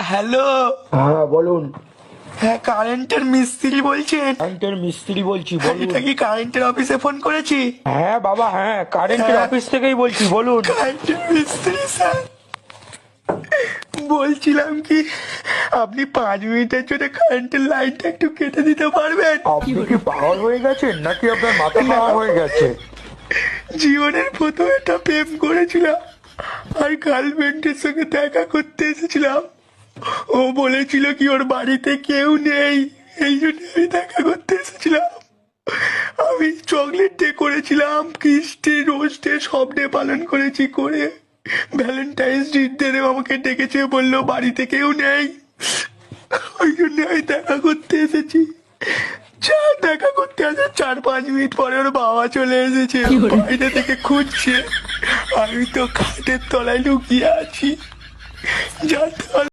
Hello. হ্যাঁ বলুন। হ্যাঁ, কারেন্টের মিস্ত্রি বলছেন? কারেন্টের মিস্ত্রি বলছি, বলুন। এটা কি কারেন্টের অফিসে ফোন করেছি? হ্যাঁ বাবা, হ্যাঁ কারেন্টের হ্যাঁ। অফিস থেকেই বলছি, বলুন। কারেন্টের মিস্ত্রি স্যার, বলছিলাম কি আপনি 5 মিনিটের জন্য কারেন্টের লাইনটা একটু কেটে দিতে পারবেন? আপনি কি পাগল হয়ে গেছেন নাকি আপনার মাথা খারাপ হয়ে গেছে? জীবনের প্রথম একটা প্রেম করেছিলাম আর গার্লফ্রেন্ডের সঙ্গে দেখা করতে এসেছিলাম। ও বলেছিল কি ওর বাড়িতে কেউ নেই, এই জন্য আমি দেখা করতে এসেছিলাম। আমি চকলেট ডে করেছিলাম, কিস ডে, রোজ ডে, সব ডে পালন করেছি। করে ভ্যালেন্টাইন্স ডে আমাকে ডেকেছে, বললো বাড়িতে কেউ নেই, ওই জন্য আমি দেখা করতে এসেছি। যা দেখা করতে আসে 4-5 মিনিট পরে ওর বাবা চলে এসেছে, বাইরে থেকে খুঁজছে। আমি তো খাটের তলায় লুকিয়ে আছি। যা